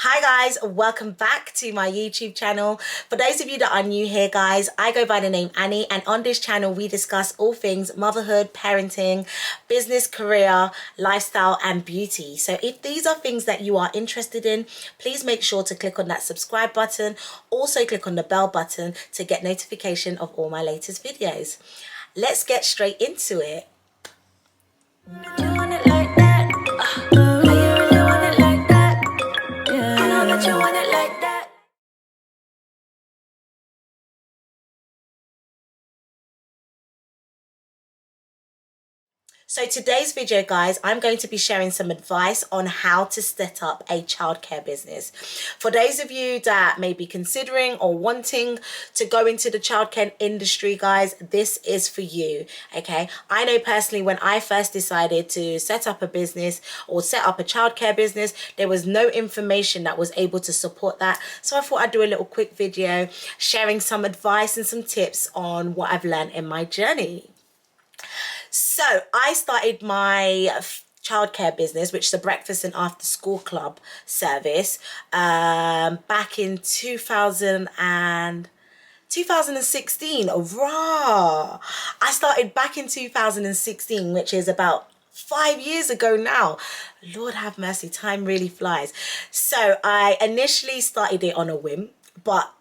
Hi guys, welcome back to my YouTube channel. For those of you that are new here guys, I go by the name Annie, and on this channel we discuss all things motherhood, parenting, business, career, lifestyle and beauty. So if these are things that you are interested in, please make sure to click on that subscribe button. Also click on the bell button to get notification of all my latest videos. Let's get straight into it. You want it like that? You really want it like that? I know that you want it like that. So today's video guys, I'm going to be sharing some advice on how to set up a childcare business. For those of you that may be considering or wanting to go into the childcare industry guys, this is for you, okay? I know personally when I first decided to set up a business or set up a childcare business, there was no information that was able to support that. So I thought I'd do a little quick video sharing some advice and some tips on what I've learned in my journey. So I started my childcare business, which is a breakfast and after school club service, back in 2016. Raw. I started back in 2016, which is about 5 years ago now. Lord have mercy, time really flies. So I initially started it on a whim, but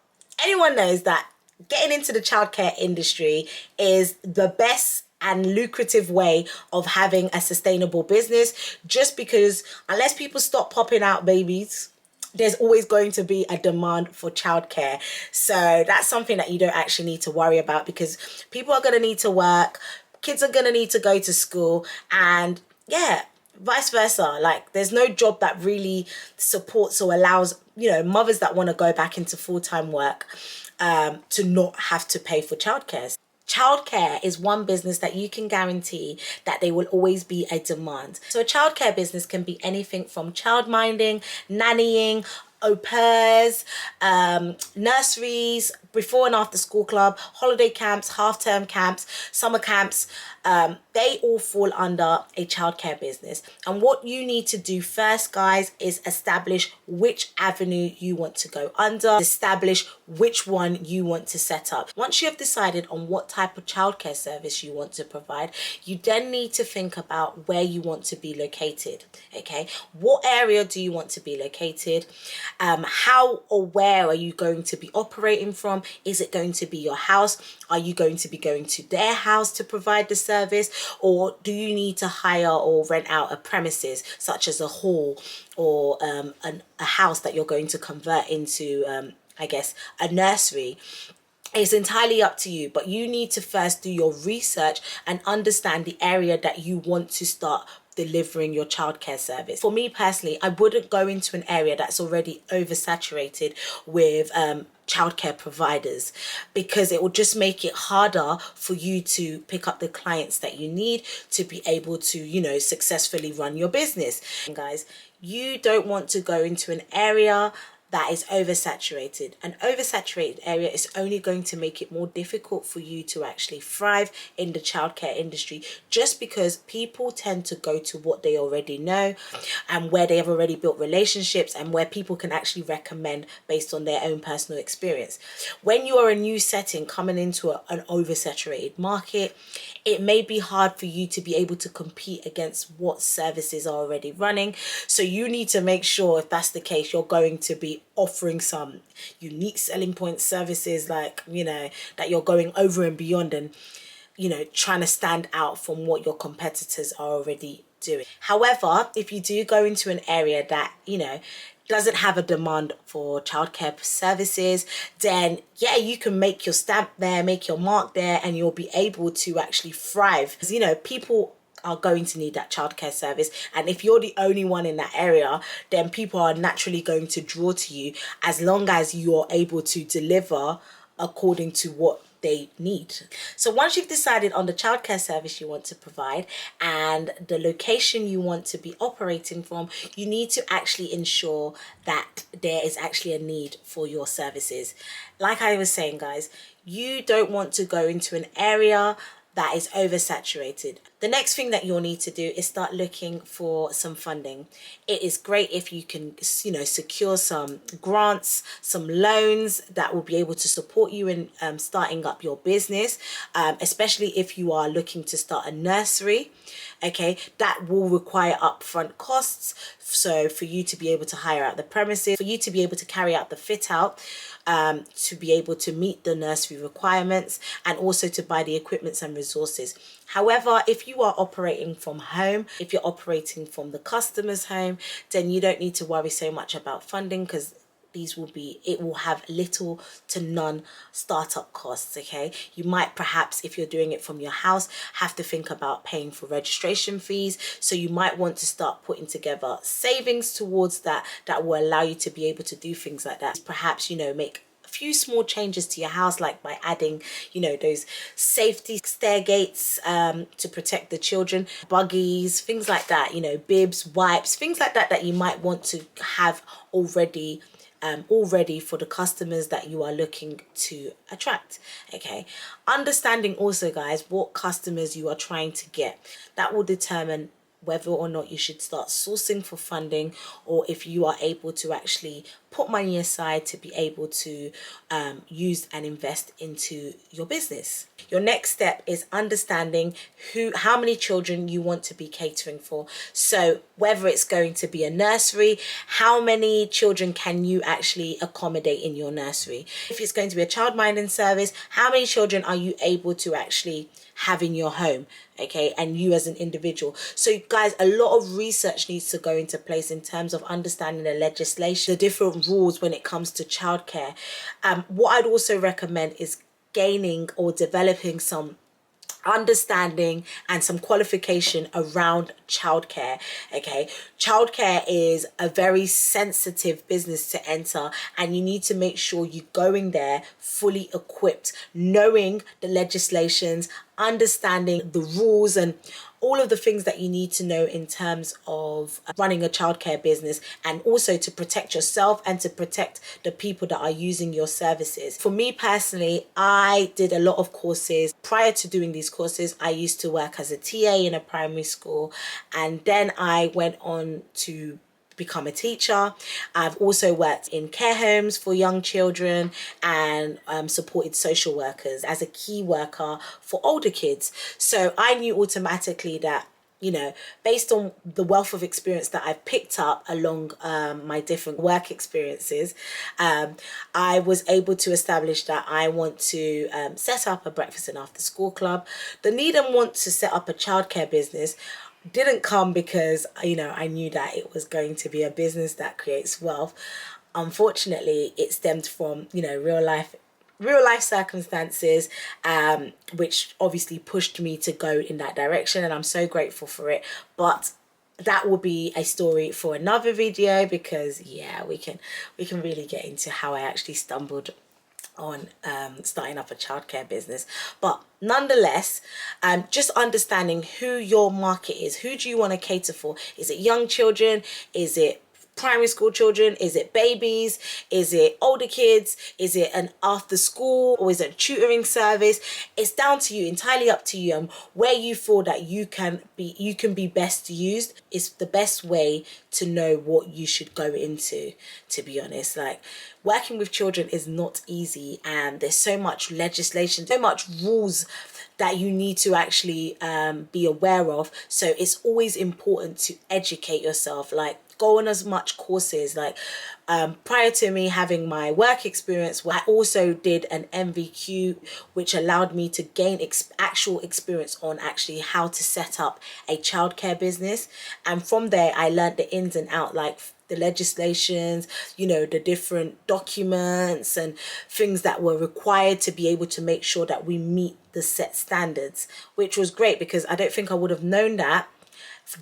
anyone knows that getting into the childcare industry is the best and lucrative way of having a sustainable business, just because unless people stop popping out babies, there's always going to be a demand for childcare. So that's something that you don't actually need to worry about, because people are going to need to work, kids are going to need to go to school, and yeah, vice versa. Like there's no job that really supports or allows, you know, mothers that want to go back into full-time work to not have to pay for childcare. Childcare is one business that you can guarantee that there will always be a demand. So a childcare business can be anything from childminding, nannying, au pairs, nurseries, before and after school club, holiday camps, half-term camps, summer camps. They all fall under a childcare business. And what you need to do first, guys, is establish which avenue you want to go under, establish which one you want to set up. Once you have decided on what type of childcare service you want to provide, you then need to think about where you want to be located. Okay, what area do you want to be located? How or where are you going to be operating from? Is it going to be your house? Are you going to be going to their house to provide the service? Or do you need to hire or rent out a premises such as a hall or a house that you're going to convert into, I guess, a nursery? It's entirely up to you, but you need to first do your research and understand the area that you want to start delivering your childcare service. For me personally, I wouldn't go into an area that's already oversaturated with childcare providers, because it will just make it harder for you to pick up the clients that you need to be able to, you know, successfully run your business. And guys, you don't want to go into an area that is oversaturated. An oversaturated area is only going to make it more difficult for you to actually thrive in the childcare industry, just because people tend to go to what they already know and where they have already built relationships and where people can actually recommend based on their own personal experience. When you are a new setting coming into an oversaturated market, it may be hard for you to be able to compete against what services are already running. So you need to make sure, if that's the case, you're going to be offering some unique selling point services, like, you know, that you're going over and beyond and, you know, trying to stand out from what your competitors are already doing. However, if you do go into an area that, you know, doesn't have a demand for childcare services, then yeah, you can make your stamp there, make your mark there, and you'll be able to actually thrive. Because, you know, people are going to need that childcare service, and if you're the only one in that area, then people are naturally going to draw to you, as long as you're able to deliver according to what they need. So once you've decided on the childcare service you want to provide and the location you want to be operating from, you need to actually ensure that there is actually a need for your services. Like I was saying, guys, you don't want to go into an area that is oversaturated. The next thing that you'll need to do is start looking for some funding. It is great if you can, secure some grants, some loans that will be able to support you in starting up your business, especially if you are looking to start a nursery. Okay, that will require upfront costs. So for you to be able to hire out the premises, for you to be able to carry out the fit out, to be able to meet the nursery requirements, and also to buy the equipments and resources. However, if you are operating from home, if you're operating from the customer's home, then you don't need to worry so much about funding, because it will have little to none startup costs. Okay, you might perhaps, if you're doing it from your house, have to think about paying for registration fees, so you might want to start putting together savings towards that will allow you to be able to do things like that. Perhaps make a few small changes to your house, like by adding those safety stair gates to protect the children, buggies, things like that, bibs, wipes, things like that you might want to have already for the customers that you are looking to attract. Okay, understanding also, guys, what customers you are trying to get, that will determine whether or not you should start sourcing for funding, or if you are able to actually put money aside to be able to use and invest into your business. Your next step is understanding how many children you want to be catering for. So whether it's going to be a nursery, how many children can you actually accommodate in your nursery? If it's going to be a child minding service, how many children are you able to actually have in your home? Okay, and you as an individual. So guys, a lot of research needs to go into place in terms of understanding the legislation, the different rules when it comes to childcare. What I'd also recommend is gaining or developing some understanding and some qualification around childcare. Okay, childcare is a very sensitive business to enter, and you need to make sure you're going there fully equipped, knowing the legislations, understanding the rules, and all of the things that you need to know in terms of running a childcare business, and also to protect yourself and to protect the people that are using your services. For me personally, I did a lot of courses. Prior to doing these courses, I used to work as a TA in a primary school, and then I went on to become a teacher. I've also worked in care homes for young children, and supported social workers as a key worker for older kids. So I knew automatically that, based on the wealth of experience that I've picked up along my different work experiences, I was able to establish that I want to set up a breakfast and after school club. The need and want to set up a childcare business didn't come because I knew that it was going to be a business that creates wealth. Unfortunately, it stemmed from real life circumstances, which obviously pushed me to go in that direction, and I'm so grateful for it. But that will be a story for another video, because we can really get into how I actually stumbled on starting up a childcare business. But nonetheless, just understanding who your market is. Who do you want to cater for? Is it young children? Is it primary school children? Is it babies? Is it older kids? Is it an after school, or is it a tutoring service? It's down to you, entirely up to you, and where you feel that you can be best used is the best way to know what you should go into. To be honest, like, working with children is not easy, and there's so much legislation, so much rules that you need to actually be aware of. So it's always important to educate yourself, like go on as much courses. Like prior to me having my work experience, I also did an MVQ, which allowed me to gain actual experience on actually how to set up a childcare business. And from there, I learned the ins and out, like the legislations, the different documents and things that were required to be able to make sure that we meet the set standards, which was great, because I don't think I would have known that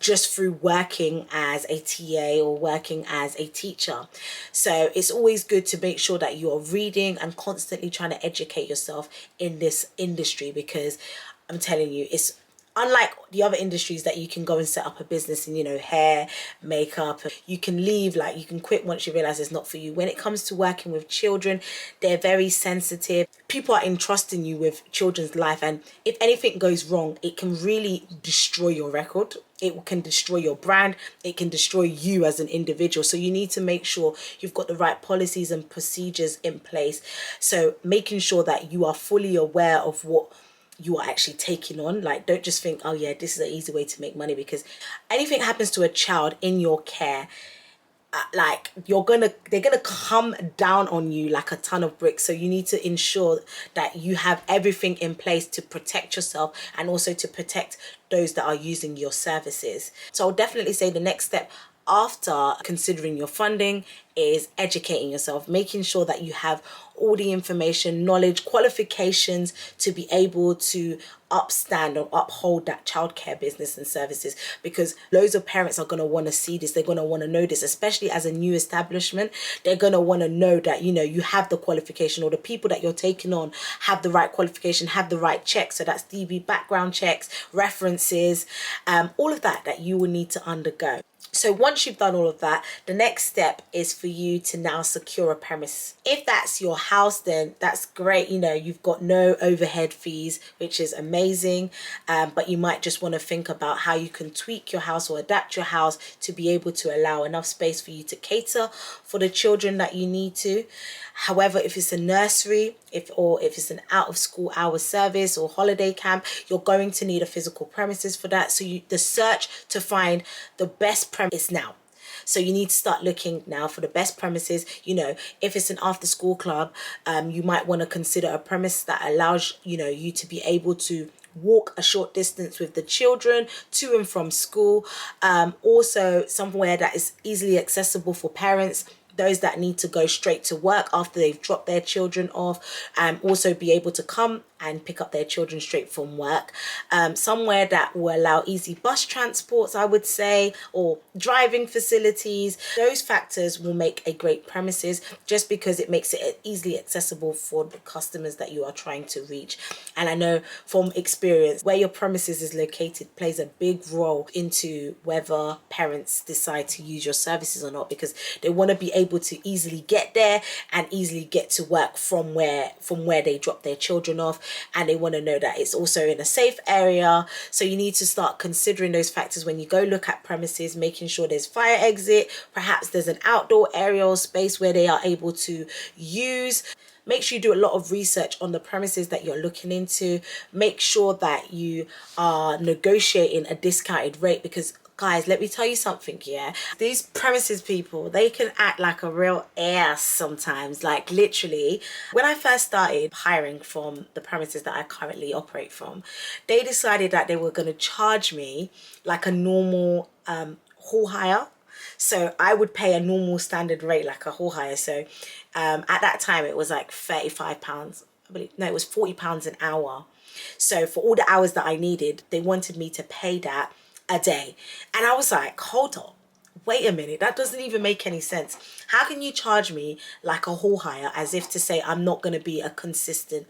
just through working as a TA or working as a teacher. So it's always good to make sure that you're reading and constantly trying to educate yourself in this industry, because I'm telling you, it's unlike the other industries that you can go and set up a business in, you know, hair, makeup, you can leave, like you can quit once you realize it's not for you. When it comes to working with children, they're very sensitive. People are entrusting you with children's life, and if anything goes wrong, it can really destroy your record. It can destroy your brand. It can destroy you as an individual. So you need to make sure you've got the right policies and procedures in place. So making sure that you are fully aware of what you are actually taking on. Like, don't just think, oh yeah, this is an easy way to make money, because anything happens to a child in your care, like they're gonna come down on you like a ton of bricks. So you need to ensure that you have everything in place to protect yourself and also to protect those that are using your services. So I'll definitely say the next step after considering your funding is educating yourself, making sure that you have all the information, knowledge, qualifications to be able to upstand or uphold that childcare business and services, because loads of parents are going to want to see this. They're going to want to know this, especially as a new establishment. They're going to want to know that, you know, you have the qualification, or the people that you're taking on have the right qualification, have the right checks. So that's DB background checks, references, all of that you will need to undergo. So once you've done all of that, the next step is for you to now secure a premise. If that's your house, then that's great. You know, you've got no overhead fees, which is amazing. But you might just want to think about how you can tweak your house or adapt your house to be able to allow enough space for you to cater for the children that you need to. However, if it's a nursery, if it's an out of school hour service or holiday camp, you're going to need a physical premises for that. So the search to find the best premise now. So you need to start looking now for the best premises. You know, if it's an after school club, you might want to consider a premise that allows, you know, you to be able to walk a short distance with the children to and from school. Also somewhere that is easily accessible for parents, those that need to go straight to work after they've dropped their children off, also be able to come and pick up their children straight from work. Somewhere that will allow easy bus transports, I would say, or driving facilities. Those factors will make a great premises, just because it makes it easily accessible for the customers that you are trying to reach. And I know from experience, where your premises is located plays a big role into whether parents decide to use your services or not, because they want to be able to easily get there and easily get to work from where they drop their children off. And they want to know that it's also in a safe area. So you need to start considering those factors when you go look at premises, making sure there's fire exit, perhaps there's an outdoor area or space where they are able to use. Make sure you do a lot of research on the premises that you're looking into. Make sure that you are negotiating a discounted rate, because guys, let me tell you something, yeah? These premises people, they can act like a real ass sometimes. Like literally, when I first started hiring from the premises that I currently operate from, they decided that they were going to charge me like a normal hall hire. So I would pay a normal standard rate like a hall hire. So at that time it was like £35, I believe. No, it was £40 an hour. So for all the hours that I needed, they wanted me to pay that a day. And I was like, hold on, wait a minute, that doesn't even make any sense. How can you charge me like a hall hire, as if to say I'm not going to be a consistent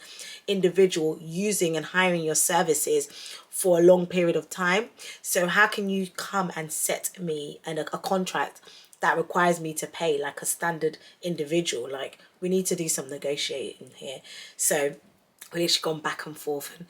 individual using and hiring your services for a long period of time? So how can you come and set me a contract that requires me to pay like a standard individual? Like, we need to do some negotiating here. So we literally gone back and forth, and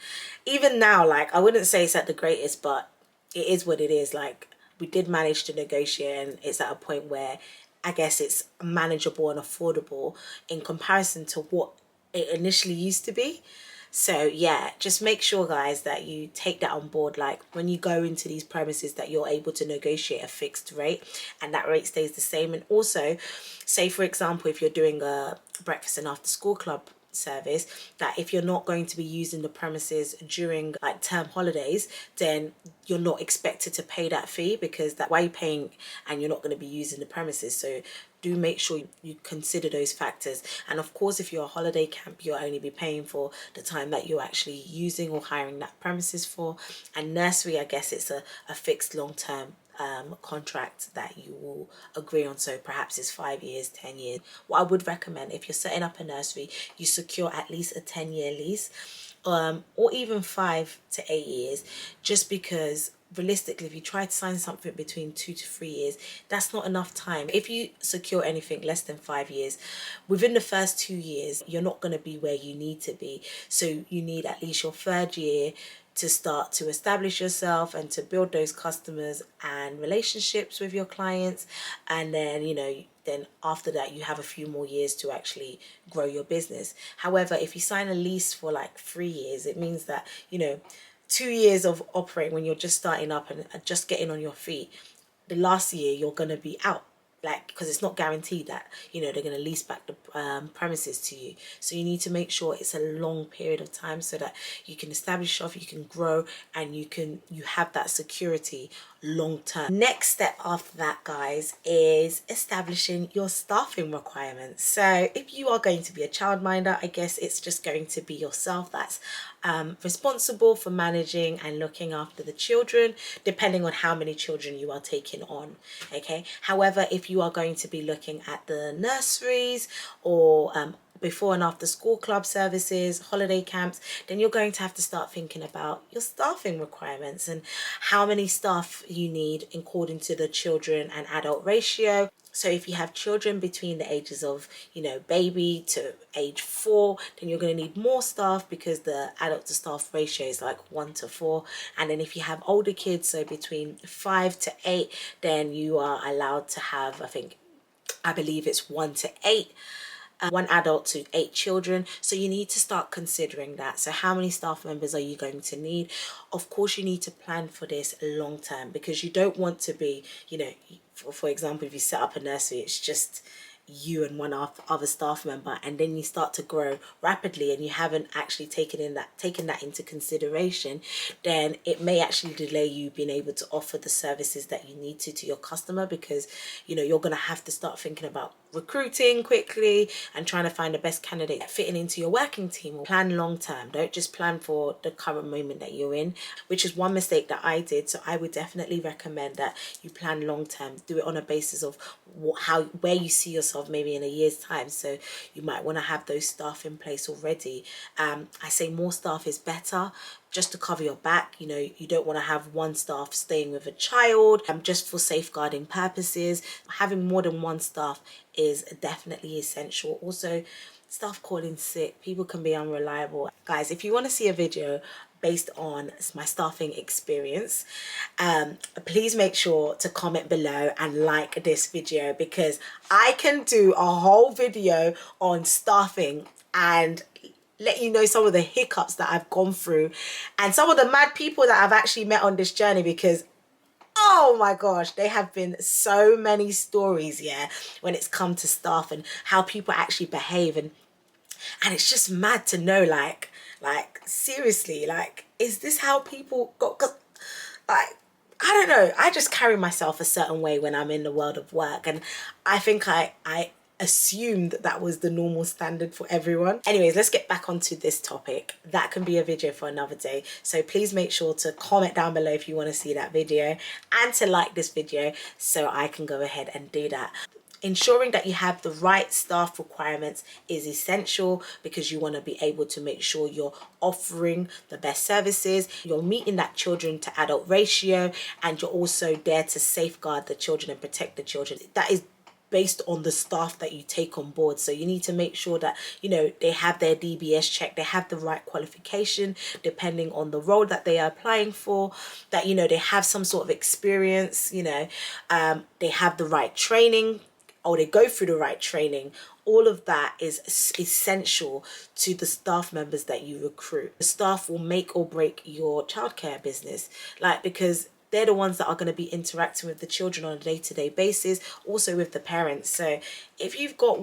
even now, like, I wouldn't say it's at the greatest, but it is what it is. Like, we did manage to negotiate, and it's at a point where I guess it's manageable and affordable in comparison to what it initially used to be. So yeah, just make sure, guys, that you take that on board. Like, when you go into these premises, that you're able to negotiate a fixed rate and that rate stays the same. And also, say for example, if you're doing a breakfast and after school club service, that if you're not going to be using the premises during like term holidays, then you're not expected to pay that fee, because that why you're paying and you're not going to be using the premises. So do make sure you consider those factors. And of course, if you're a holiday camp, you'll only be paying for the time that you're actually using or hiring that premises for. And nursery, I guess it's a fixed long-term contract that you will agree on. So perhaps it's 5 years, 10 years. What I would recommend, if you're setting up a nursery, you secure at least a 10-year lease. or even 5 to 8 years, just because realistically, if you try to sign something between 2 to 3 years, that's not enough time. If you secure anything less than 5 years, within the first 2 years, you're not going to be where you need to be. So you need at least your third year to start to establish yourself and to build those customers and relationships with your clients. And then, then after that, you have a few more years to actually grow your business. However, if you sign a lease for like 3 years, it means that, 2 years of operating when you're just starting up and just getting on your feet, the last year you're going to be out, like, because it's not guaranteed that they're going to lease back the premises to you. So you need to make sure it's a long period of time so that you can establish yourself, you can grow, and you have that security long term. Next step after that, guys, is establishing your staffing requirements. So if you are going to be a childminder, I guess it's just going to be yourself that's responsible for managing and looking after the children, depending on how many children you are taking on. Okay, however, if you are going to be looking at the nurseries or before and after school club services, holiday camps, then you're going to have to start thinking about your staffing requirements and how many staff you need according to the children and adult ratio. So if you have children between the ages of, baby to age 4, then you're going to need more staff because the adult to staff ratio is like 1 to 4. And then if you have older kids, so between 5 to 8, then you are allowed to have, I believe it's 1 to 8. 1 adult to 8 children. So you need to start considering that. So how many staff members are you going to need? Of course, you need to plan for this long term, because you don't want to be, for example, if you set up a nursery, it's just you and one other staff member, and then you start to grow rapidly and you haven't actually taken that into consideration, then it may actually delay you being able to offer the services that you need to your customer, because you're going to have to start thinking about recruiting quickly and trying to find the best candidate fitting into your working team. Plan long term. Don't just plan for the current moment that you're in, which is one mistake that I did. So I would definitely recommend that you plan long term. Do it on a basis of where you see yourself maybe in a year's time. So you might want to have those staff in place already. I say more staff is better, just to cover your back. You don't want to have one staff staying with a child just for safeguarding purposes. Having more than one staff is definitely essential. Also, staff calling sick, people can be unreliable. Guys, if you want to see a video based on my staffing experience, please make sure to comment below and like this video, because I can do a whole video on staffing and let you know some of the hiccups that I've gone through and some of the mad people that I've actually met on this journey, because oh my gosh, there have been so many stories, when it's come to staff and how people actually behave, and it's just mad to know, like seriously, like, is this how people got, like, I don't know, I just carry myself a certain way when I'm in the world of work, and I think I assumed that was the normal standard for everyone. Anyways, let's get back onto this topic. That can be a video for another day, so please make sure to comment down below if you want to see that video, and to like this video so I can go ahead and do that. Ensuring that you have the right staff requirements is essential, because you want to be able to make sure you're offering the best services, you're meeting that children to adult ratio, and you're also there to safeguard the children and protect the children. That is based on the staff that you take on board. So you need to make sure that they have their DBS check, they have the right qualification depending on the role that they are applying for, that they have some sort of experience, they have the right training, or they go through the right training. All of that is essential to the staff members that you recruit. The staff will make or break your childcare business, because they're the ones that are going to be interacting with the children on a day-to-day basis, also with the parents. So if you've got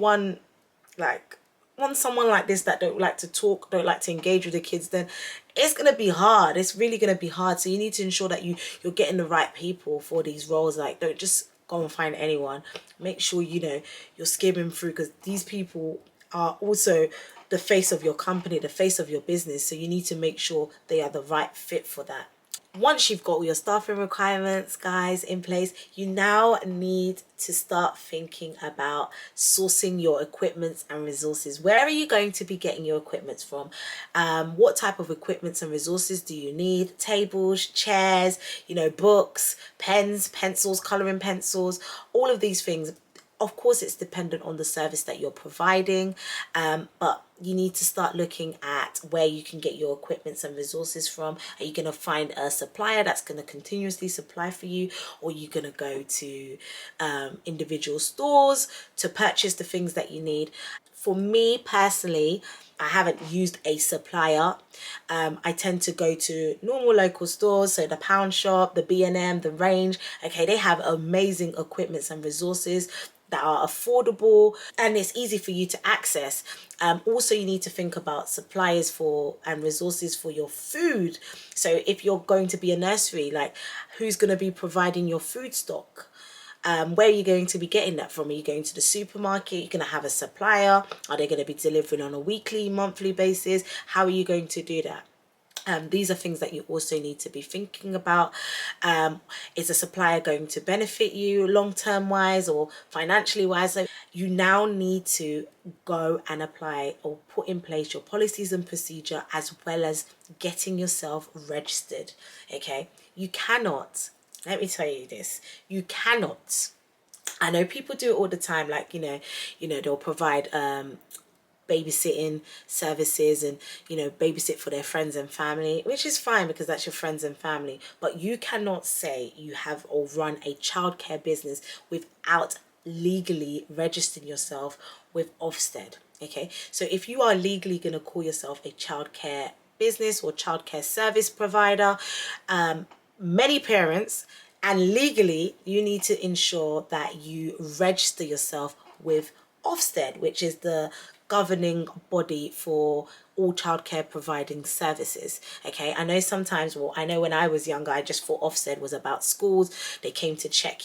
someone like this that don't like to talk, don't like to engage with the kids, then it's going to be hard. It's really going to be hard. So you need to ensure that you're getting the right people for these roles. Like, don't just go and find anyone. Make sure you're skimming through, because these people are also the face of your company, the face of your business. So you need to make sure they are the right fit for that. Once you've got all your staffing requirements, guys, in place, you now need to start thinking about sourcing your equipment and resources. Where are you going to be getting your equipment from? What type of equipment and resources do you need? Tables, chairs, you know, books, pens, pencils, coloring pencils, all of these things. Of course, it's dependent on the service that you're providing, but you need to start looking at where you can get your equipments and resources from. Are you going to find a supplier that's going to continuously supply for you, or are you going to go to individual stores to purchase the things that you need? For me personally, I haven't used a supplier. I tend to go to normal local stores, so the Pound Shop, the B&M, the Range. Okay, they have amazing equipments and resources that are affordable, and it's easy for you to access. Also, you need to think about suppliers for and resources for your food. So if you're going to be a nursery, like, who's going to be providing your food stock? Where are you going to be getting that from? Are you going to the supermarket? You're going to have a supplier? Are they going to be delivering on a weekly, monthly basis? How are you going to do that? These are things that you also need to be thinking about. Is a supplier going to benefit you long-term wise or financially wise? So you now need to go and apply or put in place your policies and procedure, as well as getting yourself registered. Okay, you cannot, let me tell you this, you cannot, I know people do it all the time, like, they'll provide babysitting services and, babysit for their friends and family, which is fine because that's your friends and family. But you cannot say you have or run a childcare business without legally registering yourself with Ofsted. Okay, so if you are legally going to call yourself a childcare business or childcare service provider, many parents, and legally you need to ensure that you register yourself with Ofsted, which is the governing body for all childcare providing services. Okay, I know sometimes, well, I know when I was younger, I just thought Ofsted was about schools. They came to check,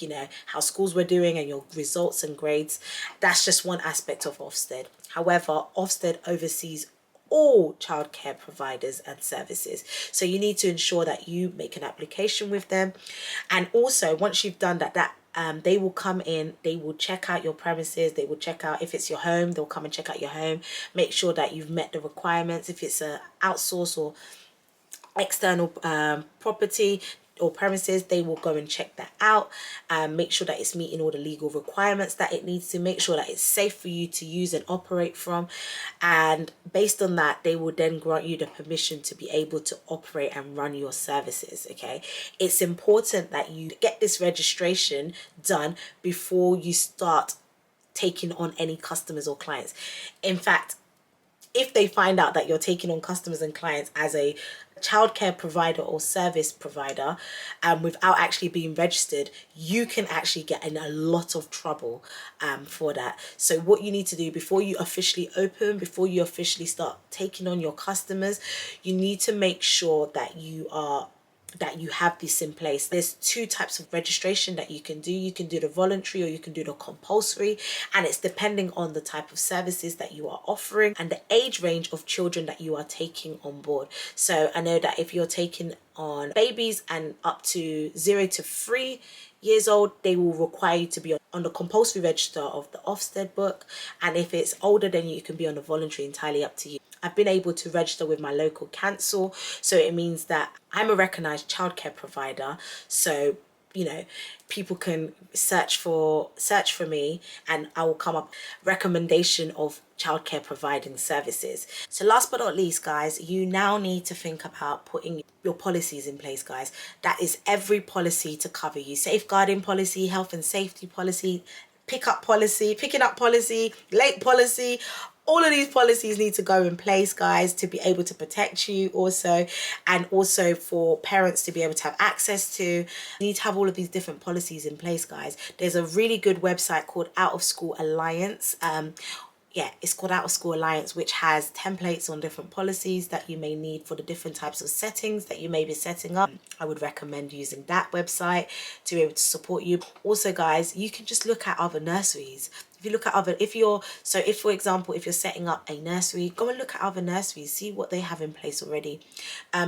how schools were doing and your results and grades. That's just one aspect of Ofsted. However, Ofsted oversees all childcare providers and services, so you need to ensure that you make an application with them. And also, once you've done that, they will come in, they will check out your premises, they will check out if it's your home, they'll come and check out your home, make sure that you've met the requirements. If it's a outsource or external property or premises, they will go and check that out and make sure that it's meeting all the legal requirements that it needs to, make sure that it's safe for you to use and operate from. And based on that, they will then grant you the permission to be able to operate and run your services. Okay, it's important that you get this registration done before you start taking on any customers or clients. In fact, if they find out that you're taking on customers and clients as a childcare provider or service provider, without actually being registered, you can actually get in a lot of trouble for that. So what you need to do before you officially open, before you officially start taking on your customers, you need to make sure that you have this in place. There's two types of registration that you can do. You can do the voluntary or you can do the compulsory, and it's depending on the type of services that you are offering and the age range of children that you are taking on board. So I know that if you're taking on babies and up to 0 to 3 years old, they will require you to be on the compulsory register of the Ofsted book, and if it's older, then you can be on the voluntary, entirely up to you. I've been able to register with my local council, so it means that I'm a recognised childcare provider. So people can search for me and I will come up recommendation of childcare providing services. So last but not least, guys, you now need to think about putting your policies in place, guys. That is every policy to cover you: safeguarding policy, health and safety policy, picking up policy, late policy. All of these policies need to go in place, guys, to be able to protect you also, and also for parents to be able to have access to. You need to have all of these different policies in place, guys. There's a really good website called Out of School Alliance. It's called Out of School Alliance, which has templates on different policies that you may need for the different types of settings that you may be setting up. I would recommend using that website to be able to support you. Also, guys, you can just look at other nurseries. If you look at other, if for example, if you're setting up a nursery, go and look at other nurseries, see what they have in place already.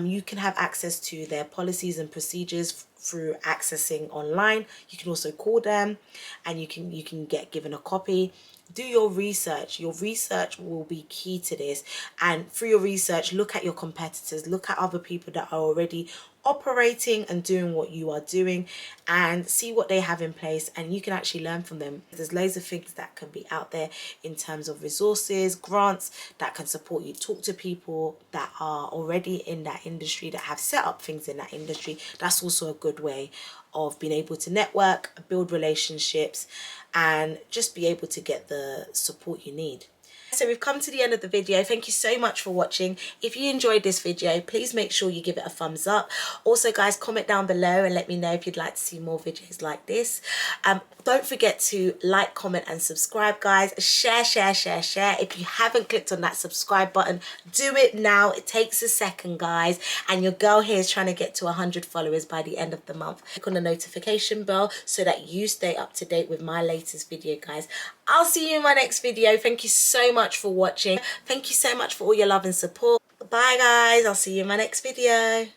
You can have access to their policies and procedures through accessing online. You can also call them, and you can get given a copy. Do your research. Your research will be key to this, and through your research, look at your competitors, look at other people that are already operating and doing what you are doing, and see what they have in place, and you can actually learn from them. There's loads of things that can be out there in terms of resources, grants that can support you. Talk to people that are already in that industry, that have set up things in that industry. That's also a good way of being able to network, build relationships, and just be able to get the support you need. So we've come to the end of the video. Thank you so much for watching. If you enjoyed this video, please make sure you give it a thumbs up. Also guys, comment down below and let me know if you'd like to see more videos like this. Don't forget to like, comment and subscribe guys. Share. If you haven't clicked on that subscribe button, do it now. It takes a second guys, and your girl here is trying to get to 100 followers by the end of the month. Click on the notification bell so that you stay up to date with my latest video guys. I'll see you in my next video. Thank you so much for watching. Thank you so much for all your love and support. Bye guys, I'll see you in my next video.